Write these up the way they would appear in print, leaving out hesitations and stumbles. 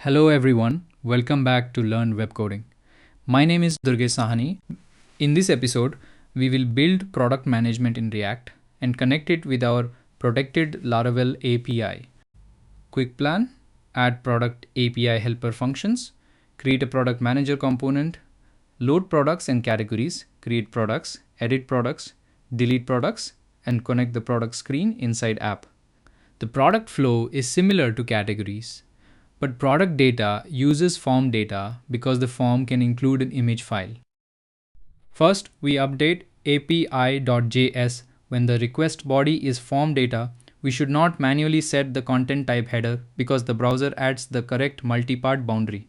Hello everyone, welcome back to Learn Web Coding. My name is Durgesh Sahani. In this episode, we will build product management in React and connect it with our protected Laravel API. Quick plan: add product API helper functions, create a product manager component, load products and categories, create products, edit products, delete products, and connect the product screen inside app. The product flow is similar to categories, but product data uses form data because the form can include an image file. First, we update api.js. When the request body is form data, we should not manually set the content type header because the browser adds the correct multi-part boundary.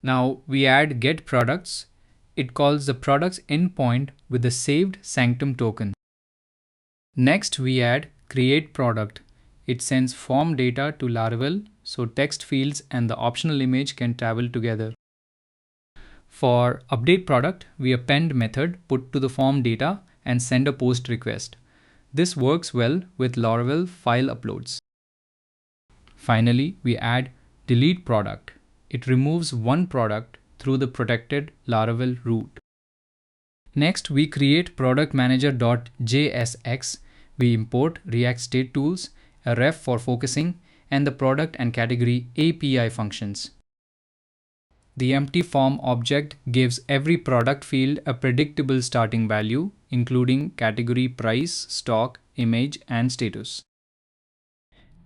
Now we add get products. It calls the products endpoint with the saved sanctum token. Next we add create product. It sends form data to Laravel so text fields and the optional image can travel together. For update product, we append method put to the form data and send a post request. This works well with Laravel file uploads. Finally, we add delete product. It removes one product through the protected Laravel route. Next, we create product manager.jsx. We import React State Tools, a ref for focusing, and the product and category API functions. The empty form object gives every product field a predictable starting value, including category, price, stock, image, and status.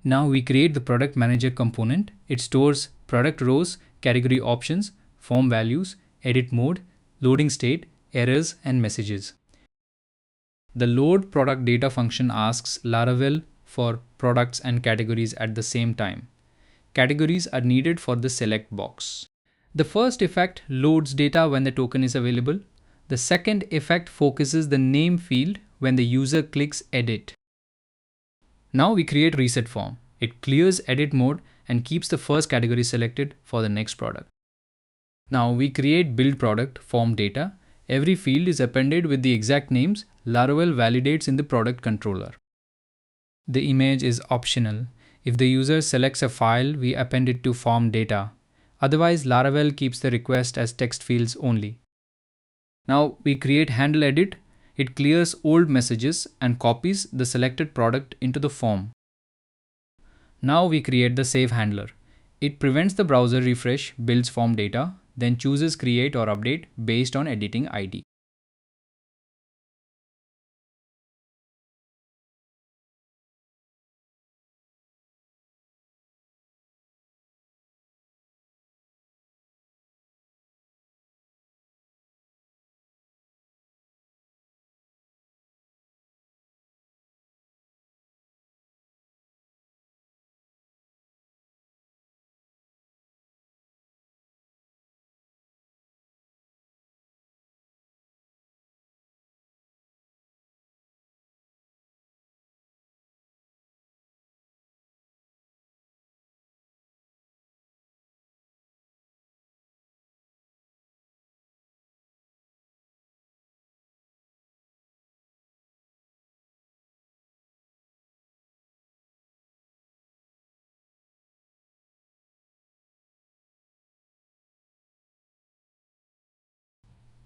Now we create the product manager component. It stores product rows, category options, form values, edit mode, loading state, errors, and messages. The load product data function asks Laravel for products and categories at the same time. Categories are needed for the select box. The first effect loads data when the token is available. The second effect focuses the name field when the user clicks edit. Now we create reset form. It clears edit mode and keeps the first category selected for the next product. Now we create build product form data. Every field is appended with the exact names Laravel validates in the product controller. The image is optional. If the user selects a file, we append it to form data. Otherwise, Laravel keeps the request as text fields only. Now we create handle edit. It clears old messages and copies the selected product into the form. Now we create the save handler. It prevents the browser refresh, builds form data, then chooses create or update based on editing ID.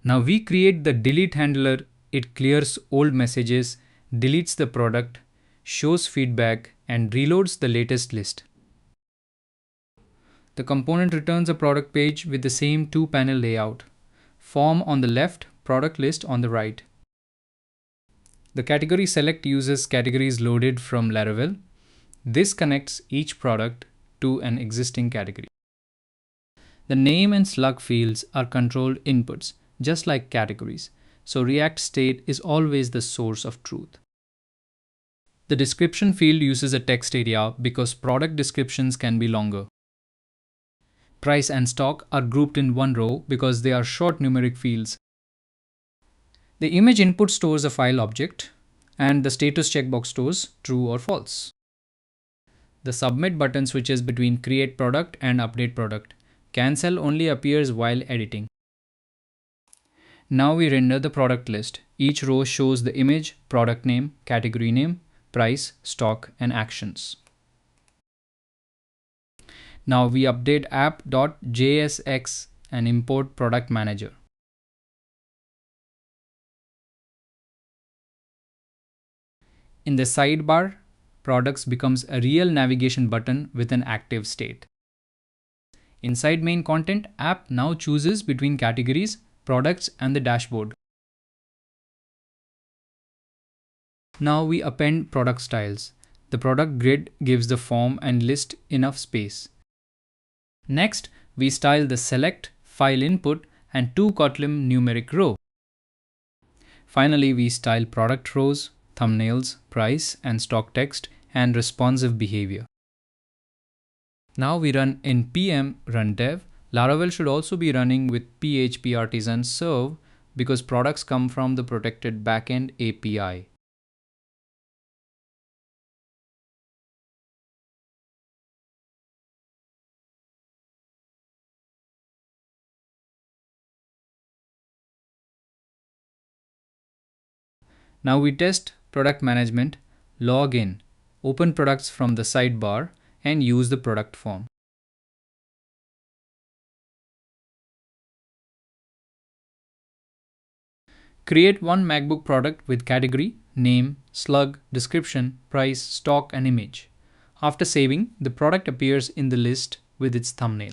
Now we create the delete handler. It clears old messages, deletes the product, shows feedback, and reloads the latest list. The component returns a product page with the same two-panel layout. Form on the left, product list on the right. The category select uses categories loaded from Laravel. This connects each product to an existing category. The name and slug fields are controlled inputs, just like categories, so React state is always the source of truth. The description field uses a text area because product descriptions can be longer. price, and stock are grouped in one row because they are short numeric fields. The image input stores a file object, and the status checkbox stores true or false. The submit button switches between create product and update product. Cancel only appears while editing. Now we render the product list. Each row shows the image, product name, category name, price, stock, and actions. Now we update app.jsx and import product manager. In the sidebar, products becomes a real navigation button with an active state. Inside main content, app now chooses between categories, products, and the dashboard. Now we append product styles. The product grid gives the form and list enough space. Next, we style the select, file input, and 2-column numeric row. Finally, we style product rows, thumbnails, price, and stock text, and responsive behavior. Now we run npm run dev. Laravel should also be running with PHP artisan serve because products come from the protected backend API. Now we test product management, log in, open products from the sidebar, and use the product form. Create one MacBook product with category, name, slug, description, price, stock, and image. After saving, the product appears in the list with its thumbnail.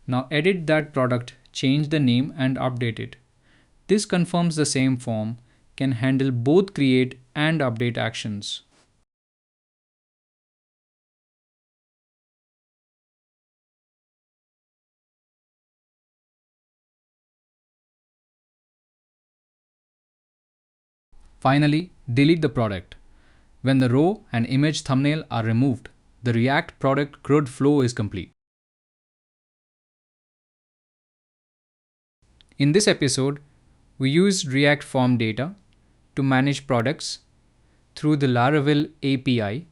Now edit that product, change the name, and update it. This confirms the same form can handle both create and update actions. Finally, delete the product. When the row and image thumbnail are removed, the React product CRUD flow is complete. In this episode, we used React FormData to manage products through the Laravel API,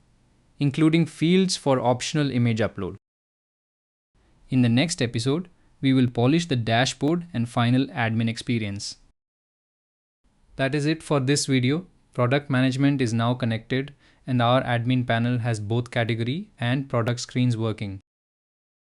including fields for optional image upload. In the next episode, we will polish the dashboard and final admin experience. That is it for this video. Product management is now connected and our admin panel has both category and product screens working.